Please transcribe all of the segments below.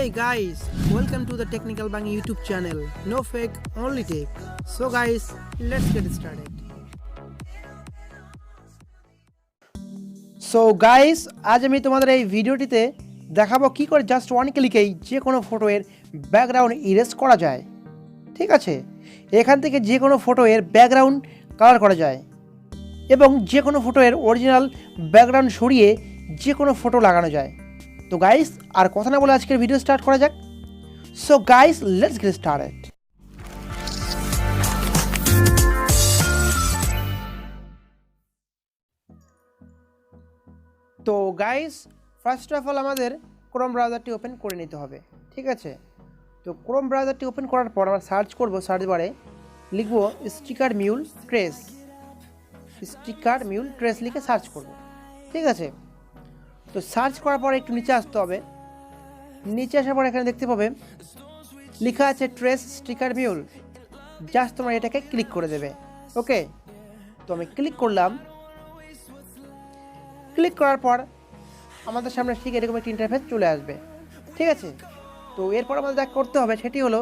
Hey guys, welcome to the Technical Bank YouTube channel. No fake, only tech. So guys, let's get started. So guys, আজ আমি তোমাদের এই ভিডিওটিতে দেখাবো কি করে জাস্ট ওয়ান ক্লিকেই যে কোনো ফটোর ব্যাকগ্রাউন্ড ইরেজ করা যায়। ঠিক আছে, এখান থেকে যে কোনো ফটোর ব্যাকগ্রাউন্ড কালার করা যায় এবং যে কোনো ফটোর অরিজিনাল ব্যাকগ্রাউন্ড সরিয়ে যে কোনো ফটো লাগানো যায়। তো গাইস আর কথা না বলে আজকের ভিডিও স্টার্ট করা যাক। So guys let's get started. তো গাইস ফার্স্ট অফ অল আমাদের ক্রোম ব্রাউজারটি ওপেন করে নিতে হবে। ঠিক আছে, তো ক্রোম ব্রাউজারটি ওপেন করার পর আমরা সার্চ করব, সার্চ বারে লিখব স্টিকার মিউল ট্রেস লিখে সার্চ করব। ঠিক আছে, তো সার্চ করার পর একটু নিচে আসতে হবে। নিচে আসার পর এখানে দেখতে পাবে লেখা আছে ট্রেস স্টিকার মিউল। জাস্ট তোমরা এটাকে ক্লিক করে দেবে। ওকে, তো আমি ক্লিক করলাম। ক্লিক করার পর আমাদের সামনে ঠিক এরকম একটি ইন্টারফেস চলে আসবে। ঠিক আছে, তো এরপর আমাদের যা করতে হবে সেটি হলো,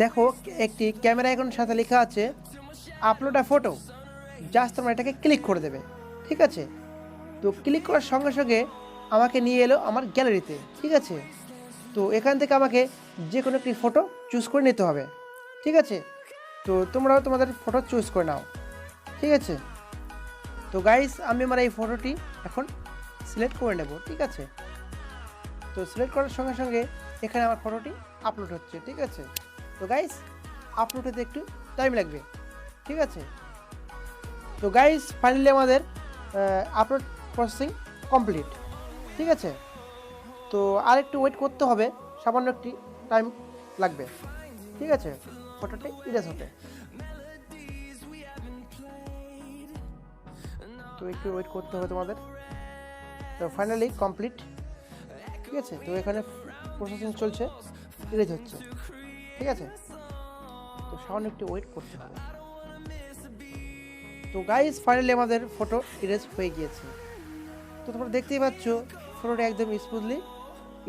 দেখো একটি ক্যামেরা আইকনের সাথে লেখা আছে আপলোড আ ফটো। জাস্ট তোমরা এটাকে ক্লিক করে দেবে। ঠিক আছে, তো ক্লিক করার সঙ্গে সঙ্গে আমাকে নিয়ে এলো আমার গ্যালারিতে। ঠিক আছে, তো এখান থেকে আমাকে যে কোনো একটি ফটো চুজ করে নিতে হবে। ঠিক আছে, তো তোমরাও তোমাদের ফটো চুজ করে নাও। ঠিক আছে, তো গাইস আমি আমার এই ফটোটি এখন সিলেক্ট করে নেব। ঠিক আছে, তো সিলেক্ট করার সঙ্গে সঙ্গে এখানে আমার ফটোটি আপলোড হচ্ছে। ঠিক আছে, তো গাইস আপলোড হতে একটু টাইম লাগবে। ঠিক আছে, তো গাইস ফাইনালি আমাদের আপলোড প্রসেসিং কমপ্লিট। ঠিক আছে, তো আর একটু ওয়েট করতে হবে, সামান্য একটি টাইম লাগবে। ঠিক আছে, ফটোটি ইরেজ হতে, তো একটু ওয়েট করতে হবে তোমাদের। তো ফাইনালি কমপ্লিট। ঠিক আছে, তো এখানে প্রসেসিং চলছে, ইরেজ হচ্ছে। ঠিক আছে, তো সামান্য একটু ওয়েট করতে হবে। তো গাইস ফাইনালি আমাদের ফটো ইরেজ হয়ে গিয়েছে। তো তোমরা দেখতেই পাচ্ছ ফটোটা একদম স্মুথলি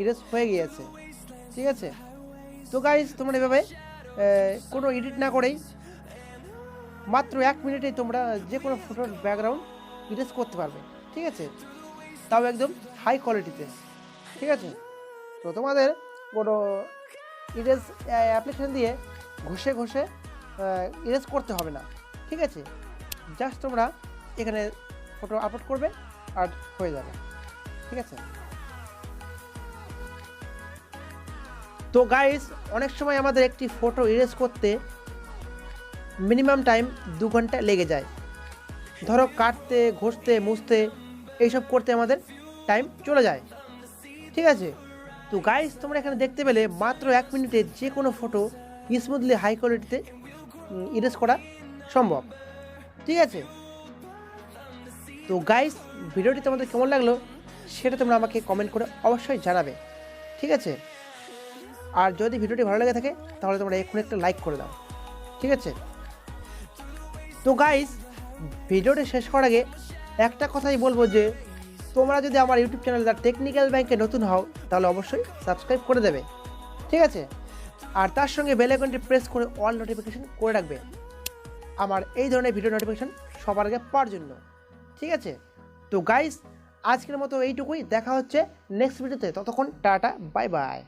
ইরেজ হয়ে গিয়েছে। ঠিক আছে, তো গাইস তোমরা এভাবে কোনো এডিট না করেই মাত্র 1 মিনিটেই তোমরা যে কোনো ফটোর ব্যাকগ্রাউন্ড ইরেজ করতে পারবে। ঠিক আছে, তাও একদম হাই কোয়ালিটিতে। ঠিক আছে, তো তোমাদের কোনো ইরেজ অ্যাপ্লিকেশন দিয়ে ঘষে ঘষে ইরেজ করতে হবে না। ঠিক আছে, জাস্ট তোমরা এখানে ফটো আপলোড করবে আর হয়ে যাবে। ঠিক আছে, তো গাইস অনেক সময় আমাদের একটি ফটো ইরেজ করতে মিনিমাম টাইম 2 ঘন্টা লেগে যায়। ধরো কাটতে, ঘষতে, মুছতে এইসব করতে আমাদের টাইম চলে যায়। ঠিক আছে, তো গাইস তোমরা এখানে দেখতে পেলে মাত্র 1 মিনিটে যে কোনো ফটো স্মুথলি হাই কোয়ালিটিতে ইরেজ করা সম্ভব। ঠিক আছে, তো গাইস ভিডিওটি তোমাদের কেমন লাগলো সেটা তোমরা আমাকে কমেন্ট করে অবশ্যই জানাবে। ঠিক আছে, আর যদি ভিডিওটি ভালো লেগে থাকে তাহলে তোমরা এখন একটা লাইক করে দাও। ঠিক আছে, তো গাইস ভিডিওটি শেষ করার আগে একটা কথাই বলবো যে তোমরা যদি আমার ইউটিউব চ্যানেল দ্য টেকনিক্যাল ব্যাংকে নতুন হও তাহলে অবশ্যই সাবস্ক্রাইব করে দেবে। ঠিক আছে, আর তার সঙ্গে বেল আইকনটি প্রেস করে অল নোটিফিকেশন করে রাখবে আমার এই ধরনের ভিডিও নোটিফিকেশন সবার আগে পাওয়ার জন্য। ঠিক আছে, তো গাইস আজকের মতো এইটুকুই, দেখা হচ্ছে নেক্সট ভিডিওতে। ততক্ষণ টাটা, বাই বাই।